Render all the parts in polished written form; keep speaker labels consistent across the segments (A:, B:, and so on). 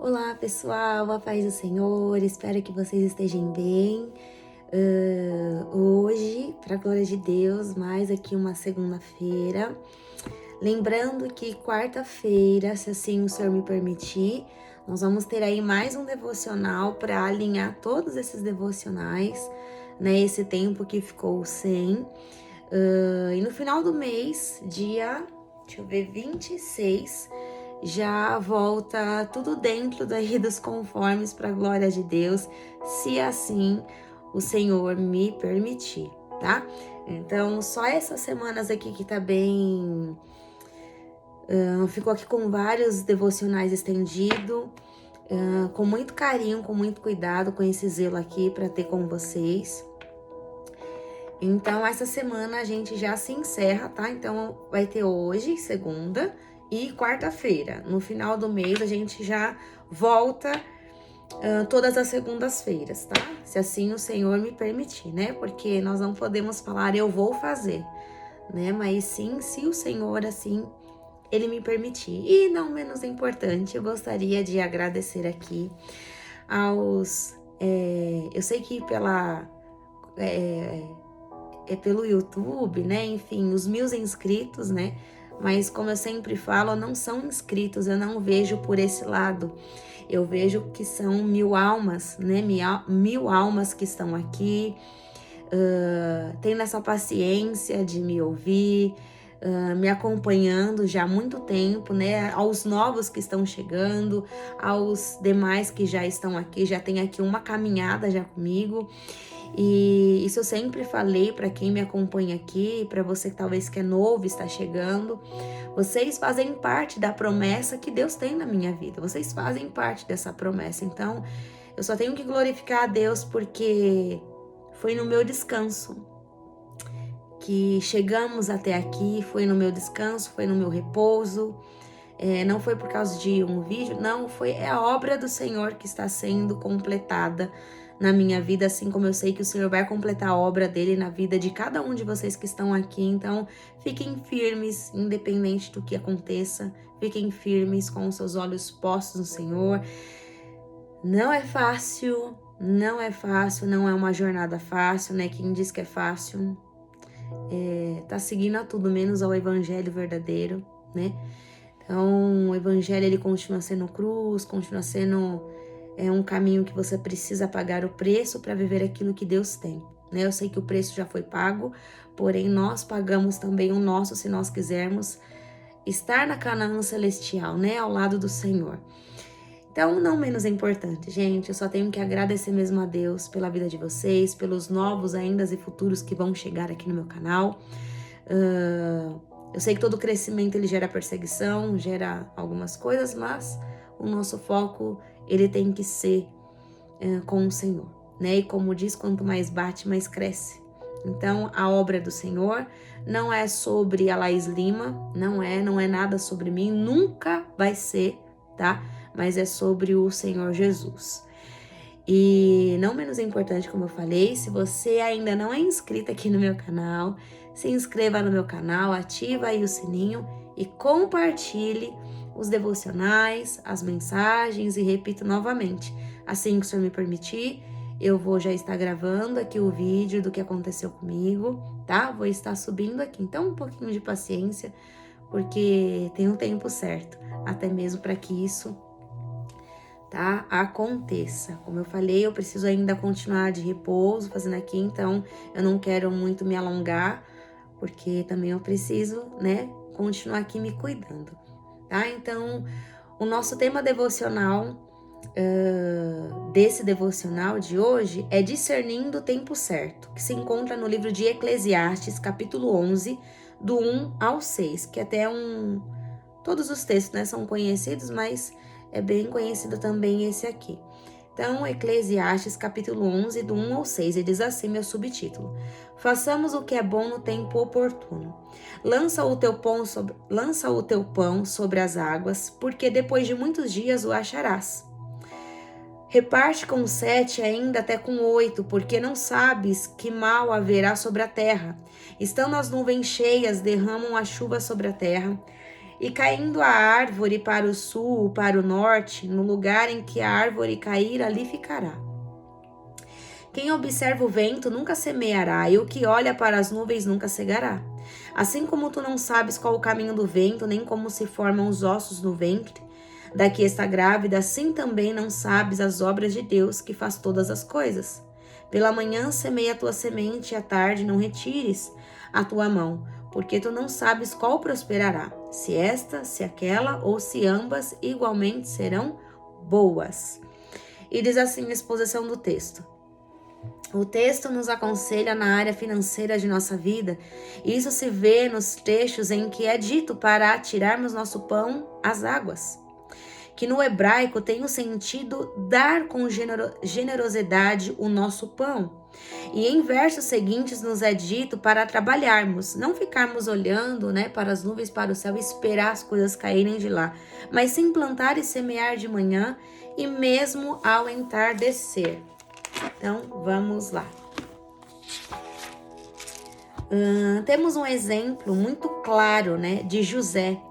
A: Olá pessoal, a paz do Senhor, espero que vocês estejam bem. Hoje, para a glória de Deus, mais aqui uma segunda-feira. Lembrando que quarta-feira, se assim o Senhor me permitir, nós vamos ter aí mais um devocional para alinhar todos esses devocionais, né? Esse tempo que ficou sem. E no final do mês, deixa eu ver, 26, já volta tudo dentro daí dos conformes para a glória de Deus, se assim o Senhor me permitir, tá? Então, só essas semanas aqui que tá bem... ficou aqui com vários devocionais estendidos, com muito carinho, com muito cuidado, com esse zelo aqui para ter com vocês. Então, essa semana a gente já se encerra, tá? Então, vai ter hoje, segunda, e quarta-feira. No final do mês, a gente já volta todas as segundas-feiras, tá? Se assim o Senhor me permitir, né? Porque nós não podemos falar, eu vou fazer, né? Mas sim, se o Senhor, assim, Ele me permitir. E não menos importante, eu gostaria de agradecer aqui aos... eu sei que pelo YouTube, né? Enfim, os 1.000 inscritos, né? Mas como eu sempre falo, não são inscritos, eu não vejo por esse lado. Eu vejo que são 1.000 almas, né? 1.000 almas que estão aqui, tendo essa paciência de me ouvir, me acompanhando já há muito tempo, né? Aos novos que estão chegando, aos demais que já estão aqui, já tem aqui uma caminhada já comigo. E isso eu sempre falei para quem me acompanha aqui, para você que talvez que é novo, está chegando. Vocês fazem parte da promessa que Deus tem na minha vida. Vocês fazem parte dessa promessa. Então, eu só tenho que glorificar a Deus porque foi no meu descanso que chegamos até aqui, foi no meu descanso, foi no meu repouso. Não foi por causa de um vídeo, não, é a obra do Senhor que está sendo completada na minha vida, assim como eu sei que o Senhor vai completar a obra dele na vida de cada um de vocês que estão aqui. Então, fiquem firmes, independente do que aconteça, fiquem firmes com os seus olhos postos no Senhor. Não é fácil, não é uma jornada fácil, né? Quem diz que é fácil tá seguindo a tudo menos ao evangelho verdadeiro, né? Então, o evangelho, ele continua sendo cruz, continua sendo um caminho que você precisa pagar o preço para viver aquilo que Deus tem, né? Eu sei que o preço já foi pago, porém nós pagamos também o nosso se nós quisermos estar na Canaã celestial, né? Ao lado do Senhor. Então, não menos importante, gente, eu só tenho que agradecer mesmo a Deus pela vida de vocês, pelos novos ainda e futuros que vão chegar aqui no meu canal. Eu sei que todo crescimento ele gera perseguição, gera algumas coisas, mas o nosso foco ele tem que ser com o Senhor, né? E como diz, quanto mais bate, mais cresce. Então, a obra do Senhor não é sobre a Laís Lima, não é nada sobre mim, nunca vai ser, tá? Mas é sobre o Senhor Jesus. E não menos importante, como eu falei, se você ainda não é inscrito aqui no meu canal, se inscreva no meu canal, ativa aí o sininho e compartilhe os devocionais, as mensagens e repito novamente, assim que o Senhor me permitir, eu vou já estar gravando aqui o vídeo do que aconteceu comigo, tá? Vou estar subindo aqui, então um pouquinho de paciência, porque tem um tempo certo, até mesmo para que isso tá? Aconteça. Como eu falei, eu preciso ainda continuar de repouso fazendo aqui, então eu não quero muito me alongar, porque também eu preciso, né, continuar aqui me cuidando, tá? Então, o nosso tema devocional, desse devocional de hoje, é discernindo o tempo certo, que se encontra no livro de Eclesiastes, capítulo 11, do 1 ao 6, que até todos os textos, né, são conhecidos, mas é bem conhecido também esse aqui. Então, Eclesiastes, capítulo 11, do 1 ao 6, ele diz assim, meu subtítulo: façamos o que é bom no tempo oportuno. Lança o teu pão sobre as águas, porque depois de muitos dias o acharás. Reparte com 7, ainda até com 8, porque não sabes que mal haverá sobre a terra. Estando as nuvens cheias, derramam a chuva sobre a terra. E caindo a árvore para o sul ou para o norte, no lugar em que a árvore cair, ali ficará. Quem observa o vento nunca semeará, e o que olha para as nuvens nunca cegará. Assim como tu não sabes qual o caminho do vento, nem como se formam os ossos no ventre, da que está grávida, assim também não sabes as obras de Deus, que faz todas as coisas. Pela manhã semeia a tua semente, e à tarde não retires a tua mão, porque tu não sabes qual prosperará, se esta, se aquela, ou se ambas igualmente serão boas. E diz assim a exposição do texto. O texto nos aconselha na área financeira de nossa vida. Isso se vê nos trechos em que é dito para atirarmos nosso pão às águas, que no hebraico tem o sentido dar com generosidade o nosso pão. E em versos seguintes nos é dito para trabalharmos, não ficarmos olhando, para as nuvens, para o céu e esperar as coisas caírem de lá, mas sim plantar e semear de manhã e mesmo ao entardecer. Então, vamos lá. Temos um exemplo muito claro, de José.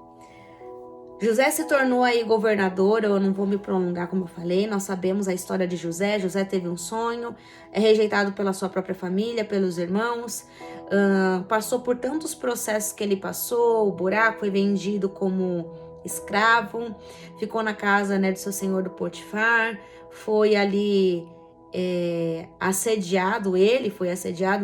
A: José se tornou aí governador, eu não vou me prolongar como eu falei, nós sabemos a história de José. José teve um sonho, é rejeitado pela sua própria família, pelos irmãos, passou por tantos processos que ele passou, o buraco, foi vendido como escravo, ficou na casa do seu senhor do Potifar, foi ali assediado,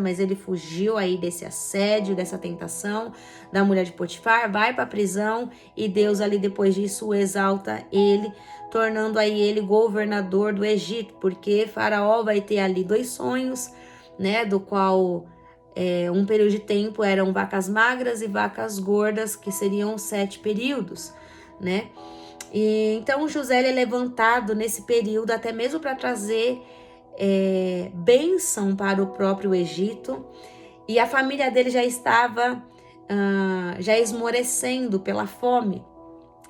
A: mas ele fugiu aí desse assédio, dessa tentação da mulher de Potifar, vai para a prisão e Deus ali depois disso o exalta ele, tornando aí ele governador do Egito, porque Faraó vai ter ali 2 sonhos, do qual um período de tempo eram vacas magras e vacas gordas, que seriam 7 períodos, E então José é levantado nesse período até mesmo para trazer bênção para o próprio Egito, e a família dele já estava já esmorecendo pela fome.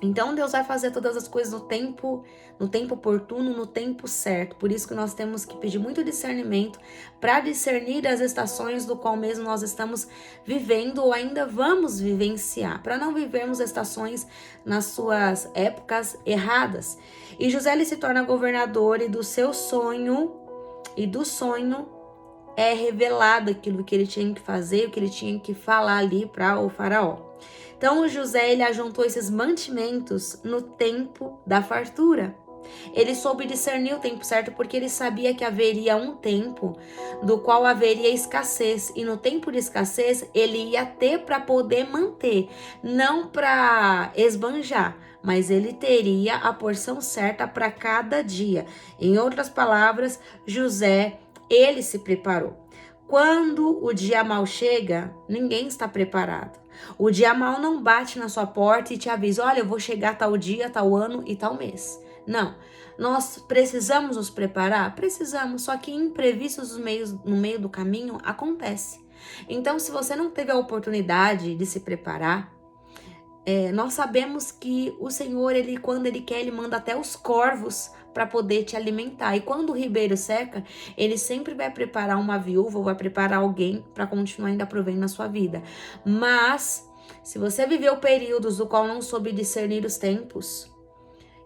A: Então Deus vai fazer todas as coisas no tempo oportuno, no tempo certo. Por isso que nós temos que pedir muito discernimento para discernir as estações do qual mesmo nós estamos vivendo ou ainda vamos vivenciar, para não vivermos estações nas suas épocas erradas. E José ele se torna governador, e do seu sonho e do sonho é revelado aquilo que ele tinha que fazer, o que ele tinha que falar ali para o faraó. Então o José ele ajuntou esses mantimentos no tempo da fartura. Ele soube discernir o tempo certo, porque ele sabia que haveria um tempo do qual haveria escassez, e no tempo de escassez ele ia ter para poder manter, não para esbanjar, mas ele teria a porção certa para cada dia. Em outras palavras, José, ele se preparou. Quando o dia mau chega, ninguém está preparado. O dia mau não bate na sua porta e te avisa, olha, eu vou chegar tal dia, tal ano e tal mês. Não, nós precisamos nos preparar? Precisamos, só que imprevistos no meio do caminho acontece. Então, se você não teve a oportunidade de se preparar, nós sabemos que o Senhor, quando Ele quer, Ele manda até os corvos para poder te alimentar. E quando o ribeiro seca, Ele sempre vai preparar uma viúva ou vai preparar alguém para continuar ainda provendo na sua vida. Mas, se você viveu períodos do qual não soube discernir os tempos,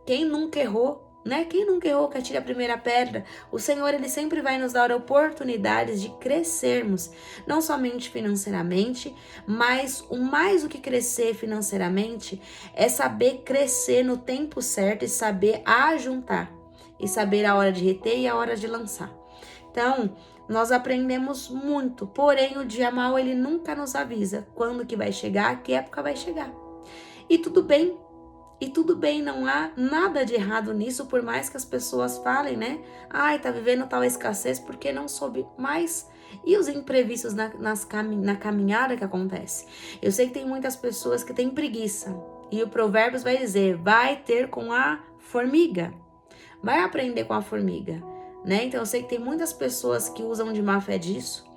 A: quem nunca errou? Quem nunca errou que atire a primeira pedra? O Senhor, Ele sempre vai nos dar oportunidades de crescermos, não somente financeiramente, mas mais do que crescer financeiramente, é saber crescer no tempo certo e saber ajuntar, e saber a hora de reter e a hora de lançar. Então, nós aprendemos muito, porém o dia mau, ele nunca nos avisa quando que vai chegar, que época vai chegar. E tudo bem. Não há nada de errado nisso, por mais que as pessoas falem, Ai, tá vivendo tal escassez porque não soube mais. E os imprevistos na caminhada que acontece? Eu sei que tem muitas pessoas que têm preguiça. E o Provérbios vai dizer, vai ter com a formiga. Vai aprender com a formiga, Então eu sei que tem muitas pessoas que usam de má fé disso.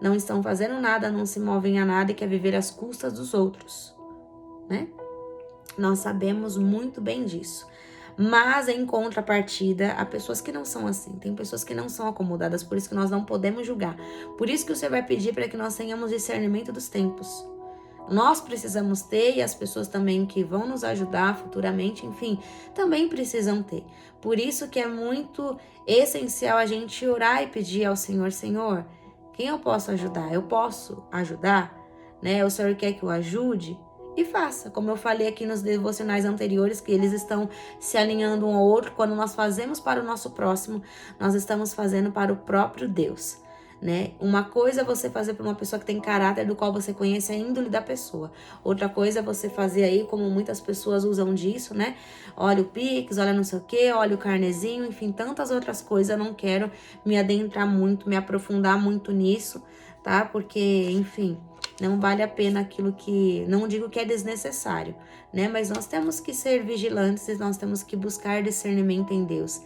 A: Não estão fazendo nada, não se movem a nada e quer viver às custas dos outros, Nós sabemos muito bem disso. Mas, em contrapartida, há pessoas que não são assim. Tem pessoas que não são acomodadas, por isso que nós não podemos julgar. Por isso que o Senhor vai pedir para que nós tenhamos discernimento dos tempos. Nós precisamos ter, e as pessoas também que vão nos ajudar futuramente, enfim, também precisam ter. Por isso que é muito essencial a gente orar e pedir ao Senhor, Senhor, quem eu posso ajudar? Eu posso ajudar? Né? O Senhor quer que eu ajude? E faça, como eu falei aqui nos devocionais anteriores, que eles estão se alinhando um ao outro. Quando nós fazemos para o nosso próximo, nós estamos fazendo para o próprio Deus, né? Uma coisa é você fazer para uma pessoa que tem caráter, do qual você conhece a índole da pessoa. Outra coisa é você fazer aí, como muitas pessoas usam disso, né? Olha o Pix, olha não sei o que, olha o carnezinho, enfim, tantas outras coisas. Eu não quero me adentrar muito, me aprofundar muito nisso, tá? Porque, enfim, não vale a pena aquilo que... Não digo que é desnecessário, né? Mas nós temos que ser vigilantes e nós temos que buscar discernimento em Deus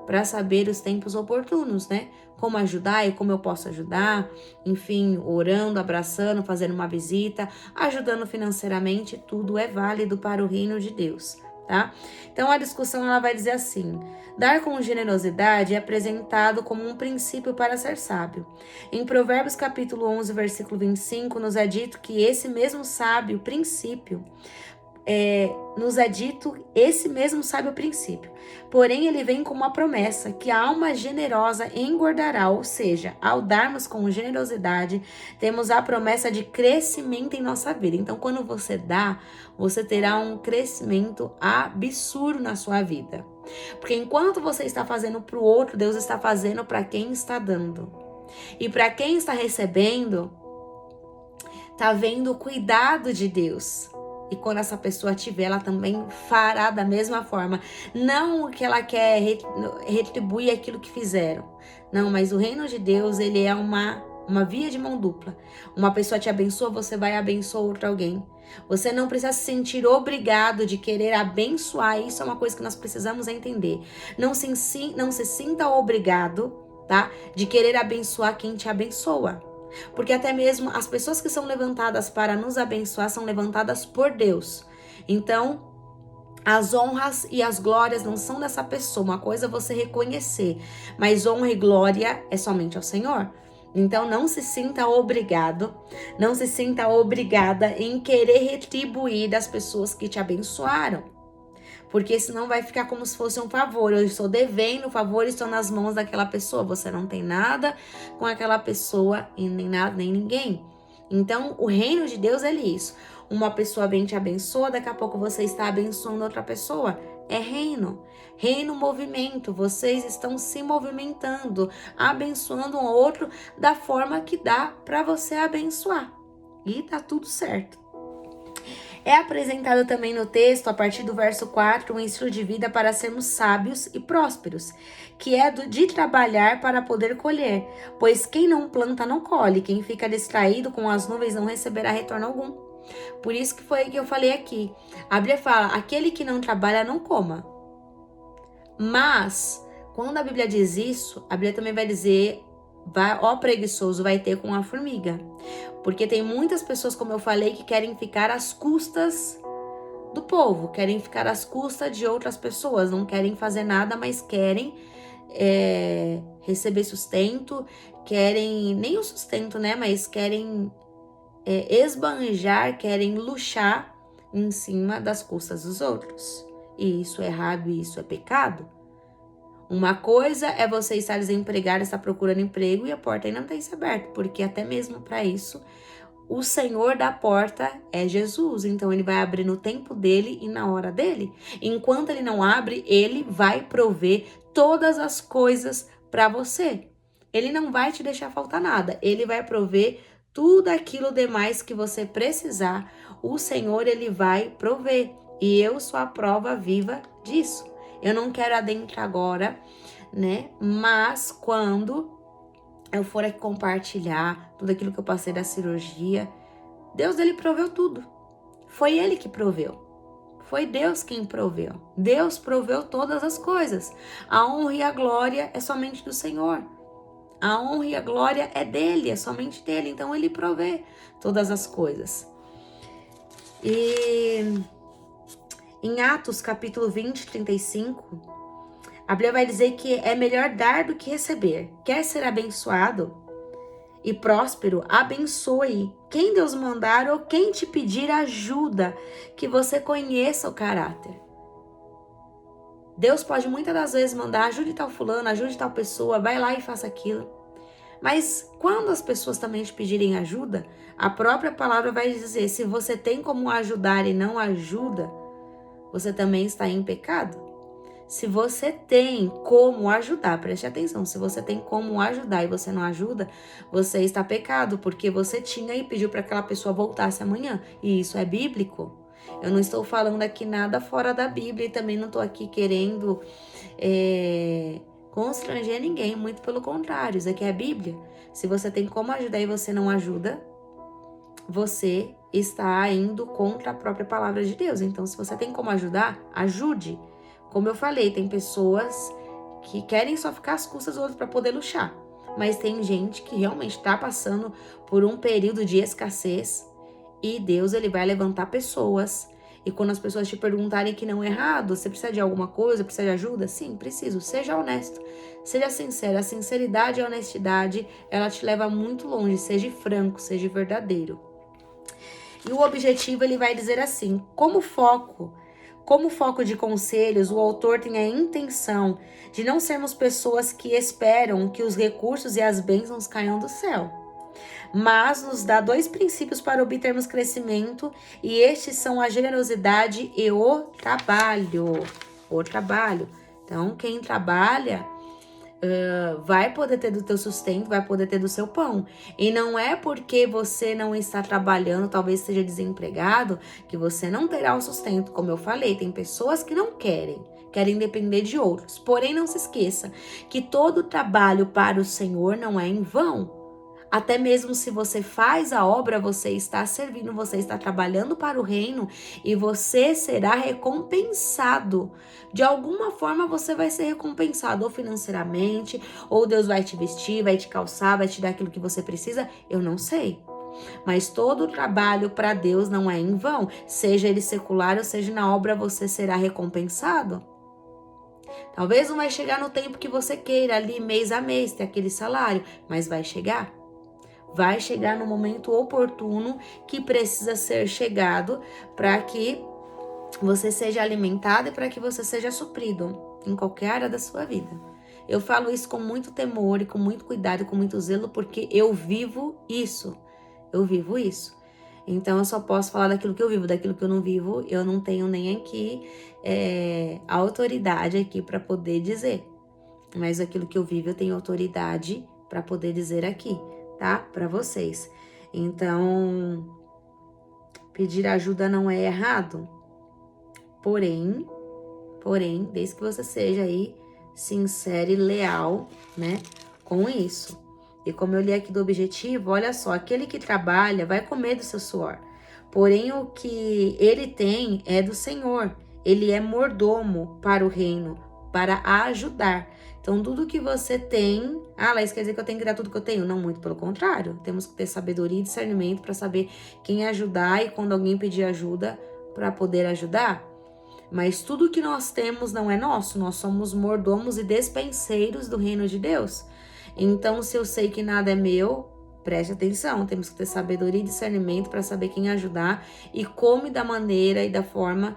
A: para saber os tempos oportunos, né? Como ajudar e como eu posso ajudar, enfim, orando, abraçando, fazendo uma visita, ajudando financeiramente, tudo é válido para o reino de Deus, tá? Então a discussão ela vai dizer assim: dar com generosidade é apresentado como um princípio para ser sábio. Em Provérbios capítulo 11, versículo 25, nos é dito que esse mesmo sábio princípio nos é dito esse mesmo sábio princípio. Porém, ele vem com uma promessa que a alma generosa engordará, ou seja, ao darmos com generosidade, temos a promessa de crescimento em nossa vida. Então, quando você dá, você terá um crescimento absurdo na sua vida. Porque enquanto você está fazendo para o outro, Deus está fazendo para quem está dando. E para quem está recebendo, está vendo o cuidado de Deus. E quando essa pessoa tiver, ela também fará da mesma forma. Não que ela quer retribuir aquilo que fizeram. Não, mas o reino de Deus, ele é uma via de mão dupla. Uma pessoa te abençoa, você vai abençoar outro alguém. Você não precisa se sentir obrigado de querer abençoar. Isso é uma coisa que nós precisamos entender. Não se sinta obrigado, tá? De querer abençoar quem te abençoa. Porque até mesmo as pessoas que são levantadas para nos abençoar são levantadas por Deus. Então, as honras e as glórias não são dessa pessoa. Uma coisa é você reconhecer, mas honra e glória é somente ao Senhor. Então, não se sinta obrigado, não se sinta obrigada em querer retribuir das pessoas que te abençoaram. Porque senão vai ficar como se fosse um favor. Eu estou devendo o favor, estou nas mãos daquela pessoa. Você não tem nada com aquela pessoa e nem nada, nem ninguém. Então, o reino de Deus é isso. Uma pessoa bem te abençoa, daqui a pouco você está abençoando outra pessoa. É reino. Reino movimento. Vocês estão se movimentando, abençoando um ao outro da forma que dá para você abençoar. E tá tudo certo. É apresentado também no texto, a partir do verso 4, um estilo de vida para sermos sábios e prósperos, que é de trabalhar para poder colher, pois quem não planta não colhe, quem fica distraído com as nuvens não receberá retorno algum. Por isso que foi que eu falei aqui. A Bíblia fala, aquele que não trabalha não coma. Mas, quando a Bíblia diz isso, a Bíblia também vai dizer, ó preguiçoso, vai ter com a formiga. Porque tem muitas pessoas, como eu falei, que querem ficar às custas do povo, querem ficar às custas de outras pessoas, não querem fazer nada, mas querem receber sustento, querem, nem o sustento, né, mas querem esbanjar, querem luxar em cima das custas dos outros. E isso é errado e isso é pecado. Uma coisa é você estar desempregado, estar procurando emprego e a porta ainda não tem se aberta, porque até mesmo para isso, o Senhor da porta é Jesus. Então, ele vai abrir no tempo dele e na hora dele. Enquanto ele não abre, ele vai prover todas as coisas para você. Ele não vai te deixar faltar nada. Ele vai prover tudo aquilo demais que você precisar. O Senhor, ele vai prover. E eu sou a prova viva disso. Eu não quero adentrar agora, né? Mas quando eu for aqui compartilhar tudo aquilo que eu passei da cirurgia, Deus, ele proveu tudo. Foi ele que proveu. Foi Deus quem proveu. Deus proveu todas as coisas. A honra e a glória é somente do Senhor. A honra e a glória é dele, é somente dele. Então ele provê todas as coisas. E em Atos, capítulo 20, 35, a Bíblia vai dizer que é melhor dar do que receber. Quer ser abençoado? e próspero, abençoe quem Deus mandar ou quem te pedir ajuda, que você conheça o caráter. Deus pode muitas das vezes mandar, ajude tal fulano, ajude tal pessoa, vai lá e faça aquilo. Mas quando as pessoas também te pedirem ajuda, a própria palavra vai dizer, se você tem como ajudar e não ajuda, você também está em pecado. Se você tem como ajudar, preste atenção, se você tem como ajudar e você não ajuda, você está pecado, porque você tinha e pediu para aquela pessoa voltasse amanhã, e isso é bíblico. Eu não estou falando aqui nada fora da Bíblia e também não estou aqui querendo constranger ninguém, muito pelo contrário, isso aqui é a Bíblia. Se você tem como ajudar e você não ajuda, você está indo contra a própria palavra de Deus. Então, se você tem como ajudar, ajude. Como eu falei, tem pessoas que querem só ficar às custas dos outros para poder luxar. Mas tem gente que realmente está passando por um período de escassez e Deus ele vai levantar pessoas. E quando as pessoas te perguntarem que não é errado, você precisa de alguma coisa, precisa de ajuda? Sim, preciso. Seja honesto, seja sincero. A sinceridade e a honestidade, ela te leva muito longe. Seja franco, seja verdadeiro. E o objetivo, ele vai dizer assim, como foco de conselhos, o autor tem a intenção de não sermos pessoas que esperam que os recursos e as bênçãos caiam do céu, mas nos dá 2 princípios para obtermos crescimento, e estes são a generosidade e o trabalho. Então, quem trabalha vai poder ter do teu sustento, vai poder ter do seu pão. E não é porque você não está trabalhando, talvez seja desempregado, que você não terá o sustento. Como eu falei, tem pessoas que não querem depender de outros. Porém, não se esqueça que todo trabalho para o Senhor não é em vão. Até mesmo se você faz a obra, você está servindo, você está trabalhando para o reino e você será recompensado. De alguma forma você vai ser recompensado, ou financeiramente, ou Deus vai te vestir, vai te calçar, vai te dar aquilo que você precisa, eu não sei. Mas todo trabalho para Deus não é em vão, seja ele secular ou seja na obra, você será recompensado. Talvez não vai chegar no tempo que você queira, ali mês a mês, ter aquele salário, mas vai chegar. Vai chegar no momento oportuno que precisa ser chegado para que você seja alimentado e para que você seja suprido em qualquer área da sua vida. Eu falo isso com muito temor e com muito cuidado e com muito zelo porque eu vivo isso. Então eu só posso falar daquilo que eu vivo, daquilo que eu não vivo, eu não tenho nem aqui autoridade aqui para poder dizer. Mas aquilo que eu vivo eu tenho autoridade para poder dizer aqui. Tá? Para vocês. Então, pedir ajuda não é errado. Porém, desde que você seja aí sincero e leal, né, com isso. E como eu li aqui do objetivo, olha só, aquele que trabalha vai comer do seu suor. Porém, o que ele tem é do Senhor. Ele é mordomo para o reino, para ajudar. Então, tudo que você tem... Laís, quer dizer que eu tenho que dar tudo que eu tenho? Não, muito pelo contrário. Temos que ter sabedoria e discernimento para saber quem ajudar e quando alguém pedir ajuda, para poder ajudar. Mas tudo que nós temos não é nosso. Nós somos mordomos e despenseiros do reino de Deus. Então, se eu sei que nada é meu, preste atenção. Temos que ter sabedoria e discernimento para saber quem ajudar e como e da maneira e da forma,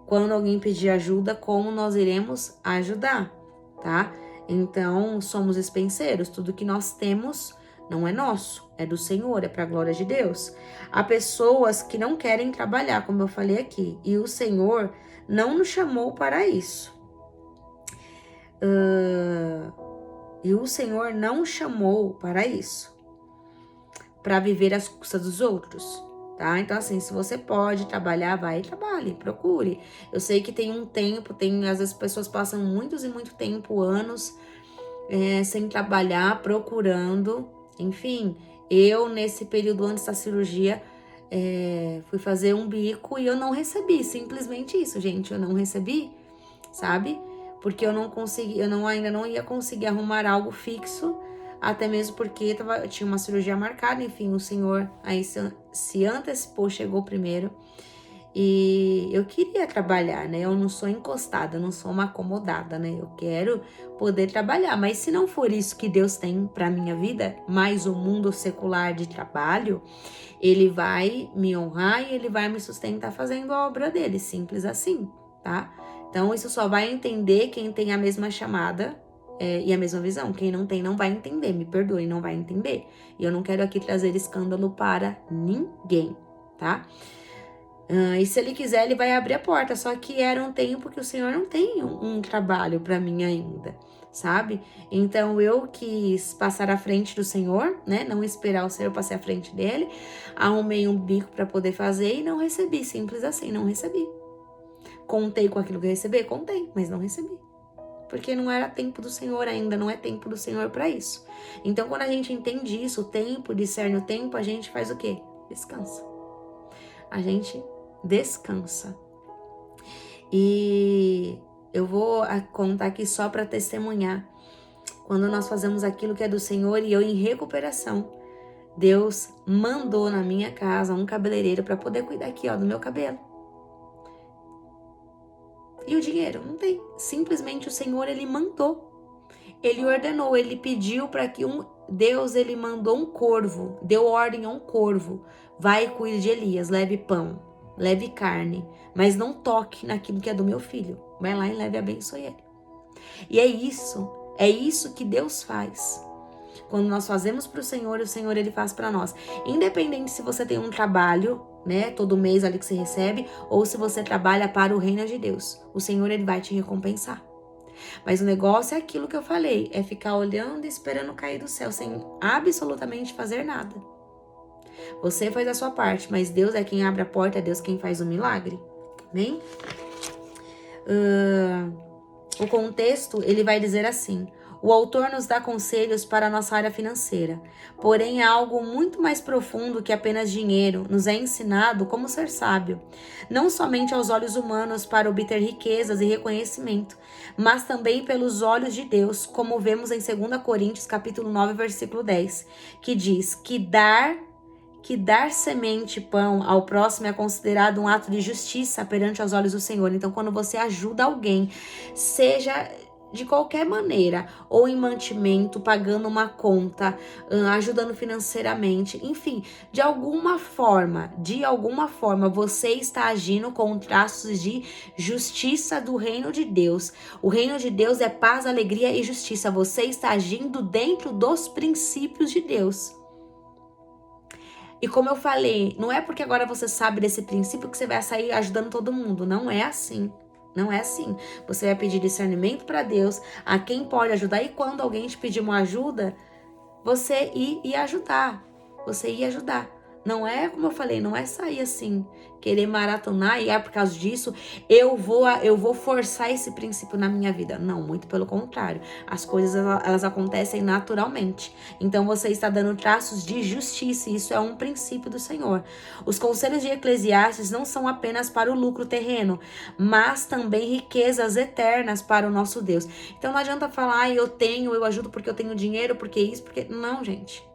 A: quando alguém pedir ajuda, como nós iremos ajudar, tá? Então, somos despenseiros. Tudo que nós temos não é nosso, é do Senhor, é para a glória de Deus. Há pessoas que não querem trabalhar, como eu falei aqui, e o Senhor não nos chamou para isso. E o Senhor não chamou para isso, para viver às custas dos outros, tá? Então, assim, se você pode trabalhar, vai e trabalhe, procure. Eu sei que tem um tempo, às vezes pessoas passam muitos e muito tempo, anos, sem trabalhar, procurando. Enfim, eu, nesse período antes da cirurgia, fui fazer um bico e eu não recebi, simplesmente isso, gente, eu não recebi, sabe? Porque eu não consegui, ainda não ia conseguir arrumar algo fixo, até mesmo porque tinha uma cirurgia marcada, enfim, o Senhor aí se antecipou, chegou primeiro, E eu queria trabalhar, né? Eu não sou encostada, eu não sou uma acomodada, né? Eu quero poder trabalhar, mas se não for isso que Deus tem para minha vida, mais o mundo secular de trabalho, ele vai me honrar e ele vai me sustentar fazendo a obra dele, simples assim, tá? Então isso só vai entender quem tem a mesma chamada e a mesma visão. Quem não tem não vai entender, me perdoe, não vai entender. E eu não quero aqui trazer escândalo para ninguém, tá? E se ele quiser, ele vai abrir a porta. Só que era um tempo que o Senhor não tem um trabalho para mim ainda, sabe? Então eu quis passar à frente do Senhor, né? Não esperar o Senhor passar à frente dele. Arrumei um bico para poder fazer e não recebi. Simples assim, não recebi. Contei com aquilo que eu recebi? Contei, mas não recebi. Porque não era tempo do Senhor ainda, não é tempo do Senhor para isso. Então quando a gente entende isso, o tempo, discerne o tempo, a gente faz o quê? Descansa. A gente descansa. E eu vou contar aqui só para testemunhar. Quando nós fazemos aquilo que é do Senhor e eu em recuperação, Deus mandou na minha casa um cabeleireiro para poder cuidar aqui, ó, do meu cabelo. E o dinheiro? Não tem. Simplesmente o Senhor, ele mandou. Ele ordenou, ele pediu para que Deus, ele mandou um corvo, deu ordem a um corvo. Vai e cuide de Elias, leve pão, leve carne, mas não toque naquilo que é do meu filho. Vai lá e leve e abençoe ele. E é isso que Deus faz. Quando nós fazemos para o Senhor ele faz para nós. Independente se você tem um trabalho, né, todo mês ali que você recebe, ou se você trabalha para o reino de Deus, o Senhor, ele vai te recompensar. Mas o negócio é aquilo que eu falei, é ficar olhando e esperando cair do céu, sem absolutamente fazer nada. Você faz a sua parte, mas Deus é quem abre a porta, é Deus quem faz o milagre. Amém? O contexto, ele vai dizer assim: o autor nos dá conselhos para a nossa área financeira, porém é algo muito mais profundo que apenas dinheiro. Nos é ensinado como ser sábio, não somente aos olhos humanos para obter riquezas e reconhecimento, mas também pelos olhos de Deus, como vemos em 2 Coríntios capítulo 9, versículo 10, que diz que dar semente e pão ao próximo é considerado um ato de justiça perante os olhos do Senhor. Então, quando você ajuda alguém, seja de qualquer maneira, ou em mantimento, pagando uma conta, ajudando financeiramente, enfim, de alguma forma, você está agindo com traços de justiça do reino de Deus. O reino de Deus é paz, alegria e justiça. Você está agindo dentro dos princípios de Deus. E como eu falei, não é porque agora você sabe desse princípio que você vai sair ajudando todo mundo. Não é assim. Não é assim. Você vai pedir discernimento para Deus, a quem pode ajudar. E quando alguém te pedir uma ajuda, você ir e ajudar. Você ir ajudar. Não é, como eu falei, não é sair assim, querer maratonar e por causa disso eu vou forçar esse princípio na minha vida. Não, muito pelo contrário. As coisas, elas acontecem naturalmente. Então você está dando traços de justiça e isso é um princípio do Senhor. Os conselhos de Eclesiastes não são apenas para o lucro terreno, mas também riquezas eternas para o nosso Deus. Então não adianta falar, eu ajudo porque eu tenho dinheiro, porque isso, porque... Não, gente.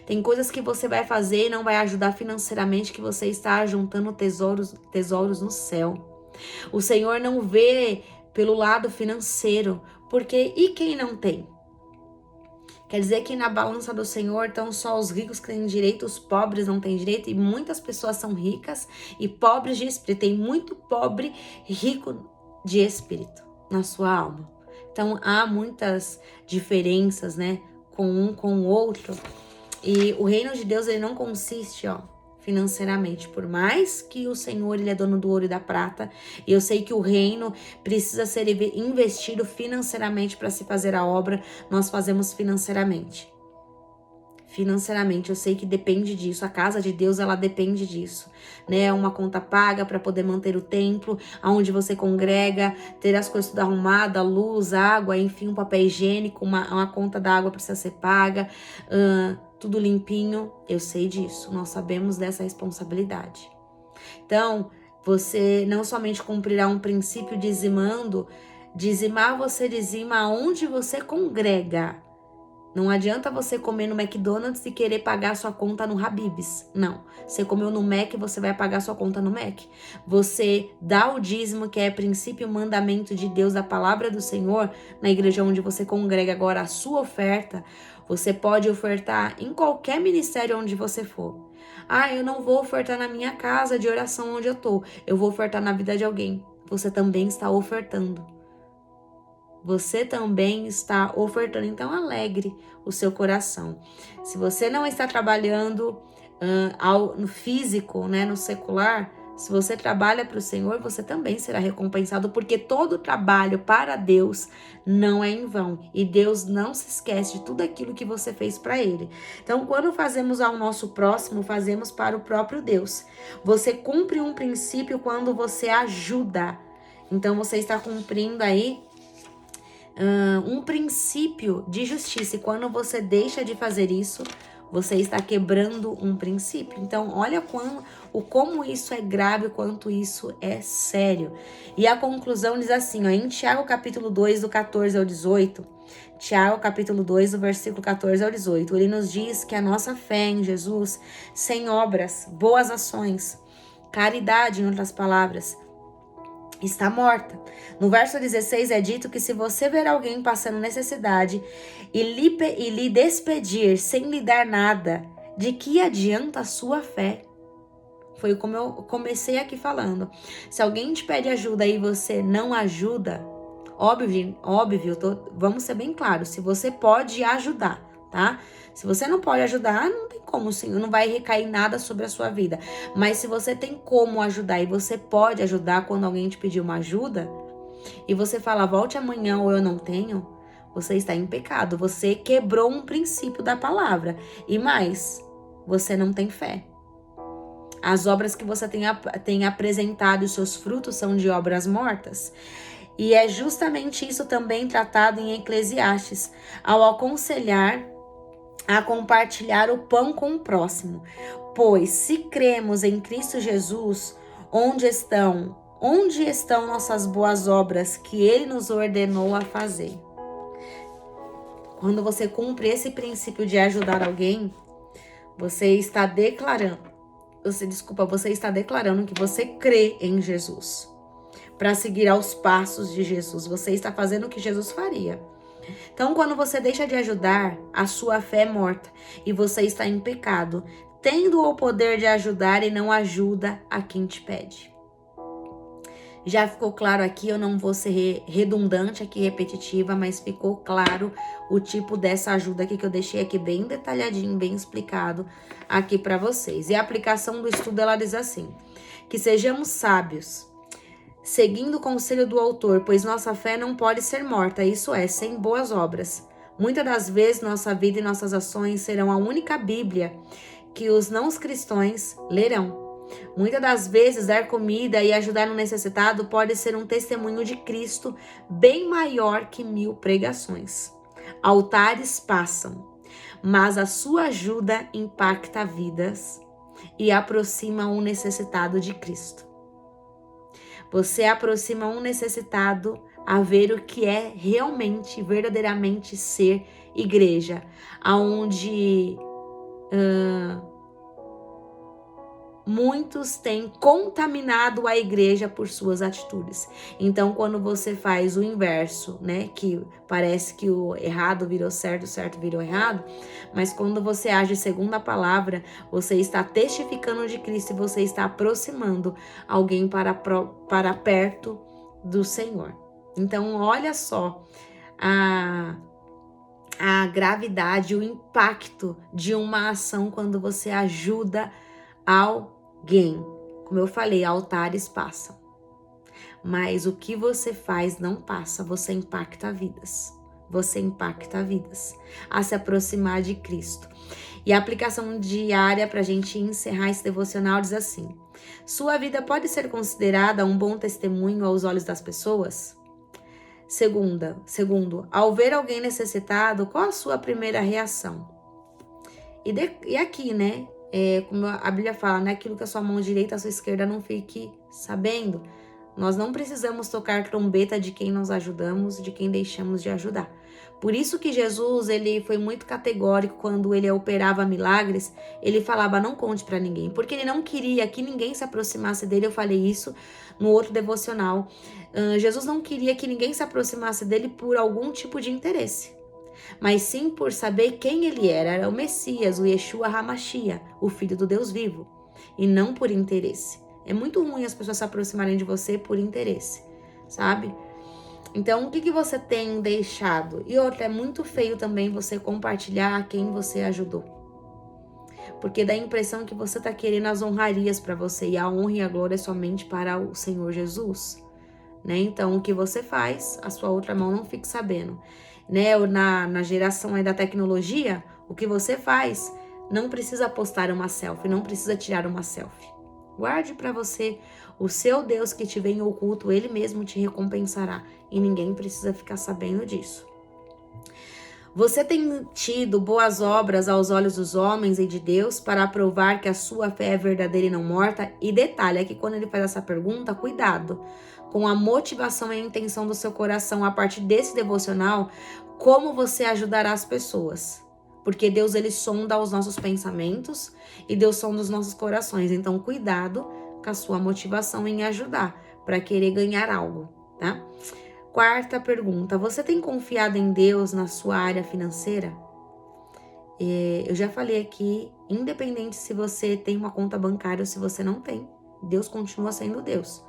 A: Tem coisas que você vai fazer e não vai ajudar financeiramente, que você está juntando tesouros no céu. O Senhor não vê pelo lado financeiro, porque e quem não tem? Quer dizer que na balança do Senhor estão só os ricos que têm direito, os pobres não têm direito, e muitas pessoas são ricas e pobres de espírito. Tem muito pobre rico de espírito na sua alma. Então há muitas diferenças, né, com um com o outro. E o reino de Deus, ele não consiste, financeiramente. Por mais que o Senhor, ele é dono do ouro e da prata, e eu sei que o reino precisa ser investido financeiramente para se fazer a obra, nós fazemos financeiramente. Financeiramente, eu sei que depende disso. A casa de Deus, ela depende disso, né? Uma conta paga para poder manter o templo, aonde você congrega, ter as coisas tudo arrumadas, luz, água, enfim, um papel higiênico, uma conta da água precisa ser paga, tudo limpinho. Eu sei disso, nós sabemos dessa responsabilidade. Então, você não somente cumprirá um princípio dizimando, dizimar você dizima aonde você congrega. Não adianta você comer no McDonald's e querer pagar sua conta no Habib's. Não. Você comeu no Mac, você vai pagar sua conta no Mac. Você dá o dízimo, que é princípio e mandamento de Deus, a palavra do Senhor, na igreja onde você congrega agora a sua oferta. Você pode ofertar em qualquer ministério onde você for. Ah, eu não vou ofertar na minha casa de oração onde eu tô. Eu vou ofertar na vida de alguém. Você também está ofertando. Você também está ofertando, então alegre o seu coração. Se você não está trabalhando no físico, né, no secular, se você trabalha para o Senhor, você também será recompensado, porque todo trabalho para Deus não é em vão. E Deus não se esquece de tudo aquilo que você fez para Ele. Então, quando fazemos ao nosso próximo, fazemos para o próprio Deus. Você cumpre um princípio quando você ajuda. Então, você está cumprindo aí um princípio de justiça. E quando você deixa de fazer isso, você está quebrando um princípio. Então, olha como isso é grave, o quanto isso é sério. E a conclusão diz assim, ó, em Tiago capítulo 2, do 14 ao 18, Tiago capítulo 2, do versículo 14 ao 18, ele nos diz que a nossa fé em Jesus, sem obras, boas ações, caridade, em outras palavras, está morta. No verso 16 é dito que se você ver alguém passando necessidade e lhe despedir sem lhe dar nada, de que adianta a sua fé? Foi como eu comecei aqui falando. Se alguém te pede ajuda e você não ajuda, óbvio, vamos ser bem claros, se você pode ajudar, tá? Se você não pode ajudar, não tem como, sim, não vai recair nada sobre a sua vida. Mas se você tem como ajudar e você pode ajudar quando alguém te pedir uma ajuda, e você fala, volte amanhã ou eu não tenho, você está em pecado. Você quebrou um princípio da palavra. E mais, você não tem fé. As obras que você tem apresentado, os seus frutos são de obras mortas. E é justamente isso também tratado em Eclesiastes, ao aconselhar a compartilhar o pão com o próximo. Pois se cremos em Cristo Jesus, onde estão nossas boas obras que Ele nos ordenou a fazer? Quando você cumpre esse princípio de ajudar alguém, você está declarando que você crê em Jesus. Para seguir aos passos de Jesus, você está fazendo o que Jesus faria. Então, quando você deixa de ajudar, a sua fé é morta e você está em pecado, tendo o poder de ajudar e não ajuda a quem te pede. Já ficou claro aqui, eu não vou ser redundante aqui, repetitiva, mas ficou claro o tipo dessa ajuda aqui que eu deixei aqui bem detalhadinho, bem explicado aqui para vocês. E a aplicação do estudo, ela diz assim, que sejamos sábios, seguindo o conselho do autor, pois nossa fé não pode ser morta, isso é, sem boas obras. Muitas das vezes nossa vida e nossas ações serão a única Bíblia que os não cristãos lerão. Muitas das vezes dar comida e ajudar no necessitado pode ser um testemunho de Cristo bem maior que 1000 pregações. Altares passam, mas a sua ajuda impacta vidas e aproxima um necessitado de Cristo. Você aproxima um necessitado a ver o que é realmente, verdadeiramente ser igreja, aonde muitos têm contaminado a igreja por suas atitudes. Então, quando você faz o inverso, né, que parece que o errado virou certo, o certo virou errado, mas quando você age segundo a palavra, você está testificando de Cristo e você está aproximando alguém para perto do Senhor. Então, olha só a gravidade, o impacto de uma ação quando você ajuda alguém. Como eu falei, altares passam, mas o que você faz não passa, você impacta vidas. Você impacta vidas a se aproximar de Cristo. E a aplicação diária para a gente encerrar esse devocional diz assim: sua vida pode ser considerada um bom testemunho aos olhos das pessoas? Segundo, ao ver alguém necessitado, qual a sua primeira reação? E aqui, né? Como a Bíblia fala, né? Aquilo que a sua mão direita, a sua esquerda não fique sabendo. Nós não precisamos tocar trombeta de quem nós ajudamos, de quem deixamos de ajudar. Por isso que Jesus, ele foi muito categórico quando ele operava milagres, ele falava, não conte para ninguém, porque ele não queria que ninguém se aproximasse dele. Eu falei isso no outro devocional. Jesus não queria que ninguém se aproximasse dele por algum tipo de interesse, mas sim por saber quem ele era o Messias, o Yeshua HaMashiach, o Filho do Deus vivo, e não por interesse. É muito ruim as pessoas se aproximarem de você por interesse, sabe? Então, o que você tem deixado? E outra, é muito feio também você compartilhar quem você ajudou, porque dá a impressão que você tá querendo as honrarias para você, e a honra e a glória é somente para o Senhor Jesus, né? Então, o que você faz, a sua outra mão não fique sabendo, né? Na geração aí da tecnologia, o que você faz, não precisa postar uma selfie, não precisa tirar uma selfie. Guarde para você. O seu Deus que te vê em oculto, ele mesmo te recompensará, e ninguém precisa ficar sabendo disso. Você tem tido boas obras aos olhos dos homens e de Deus para provar que a sua fé é verdadeira e não morta? E detalhe, é que quando ele faz essa pergunta, cuidado com a motivação e a intenção do seu coração a partir desse devocional, como você ajudará as pessoas. Porque Deus, ele sonda os nossos pensamentos e Deus sonda os nossos corações. Então, cuidado com a sua motivação em ajudar, para querer ganhar algo, tá? Quarta pergunta, você tem confiado em Deus na sua área financeira? Eu já falei aqui, independente se você tem uma conta bancária ou se você não tem, Deus continua sendo Deus.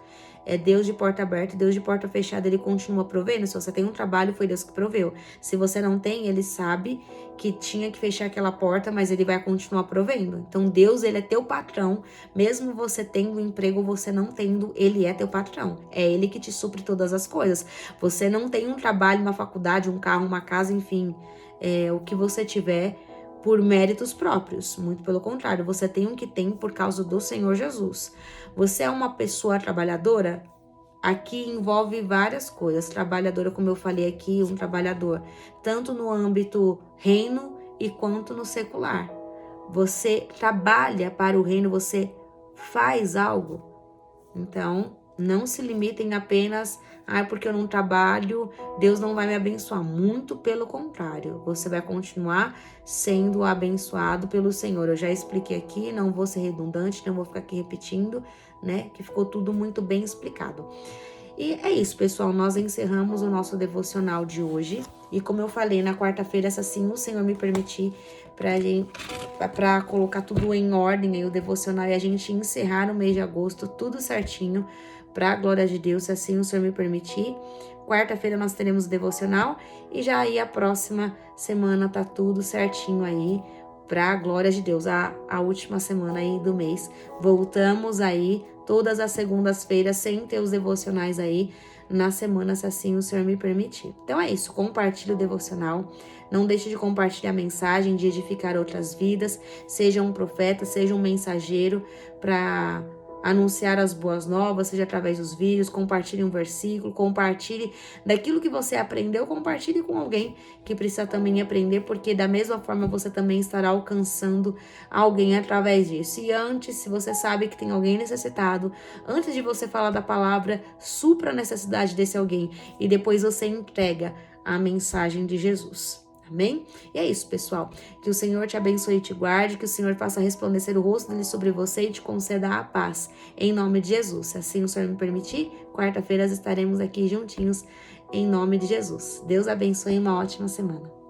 A: É Deus de porta aberta, Deus de porta fechada, ele continua provendo. Se você tem um trabalho, foi Deus que proveu. Se você não tem, ele sabe que tinha que fechar aquela porta, mas ele vai continuar provendo. Então Deus, ele é teu patrão, mesmo você tendo um emprego, você não tendo, ele é teu patrão. É ele que te supre todas as coisas. Você não tem um trabalho, uma faculdade, um carro, uma casa, enfim, o que você tiver por méritos próprios, muito pelo contrário, você tem o que tem por causa do Senhor Jesus. Você é uma pessoa trabalhadora? Aqui envolve várias coisas. Trabalhadora, como eu falei aqui, um trabalhador tanto no âmbito reino e quanto no secular. Você trabalha para o reino, você faz algo. Então, não se limitem apenas, porque eu não trabalho, Deus não vai me abençoar. Muito pelo contrário, você vai continuar sendo abençoado pelo Senhor. Eu já expliquei aqui, não vou ser redundante, não vou ficar aqui repetindo, né? Que ficou tudo muito bem explicado. E é isso, pessoal, nós encerramos o nosso devocional de hoje. E como eu falei, na quarta-feira, se assim o Senhor me permitir, para colocar tudo em ordem aí, o devocional, e a gente encerrar o mês de agosto, tudo certinho, para a glória de Deus, se assim o Senhor me permitir. Quarta-feira nós teremos o devocional, e já aí a próxima semana tá tudo certinho aí, para a glória de Deus, a última semana aí do mês. Voltamos aí todas as segundas-feiras, sem ter os devocionais aí na semana, se assim o Senhor me permitir. Então é isso, compartilhe o devocional, não deixe de compartilhar a mensagem, de edificar outras vidas, seja um profeta, seja um mensageiro para anunciar as boas novas, seja através dos vídeos, compartilhe um versículo, compartilhe daquilo que você aprendeu, compartilhe com alguém que precisa também aprender, porque da mesma forma você também estará alcançando alguém através disso. E antes, se você sabe que tem alguém necessitado, antes de você falar da palavra, supra a necessidade desse alguém e depois você entrega a mensagem de Jesus. Amém? E é isso, pessoal. Que o Senhor te abençoe e te guarde, que o Senhor faça resplandecer o rosto dele sobre você e te conceda a paz. Em nome de Jesus. Se assim o Senhor me permitir, quarta-feira estaremos aqui juntinhos em nome de Jesus. Deus abençoe e uma ótima semana.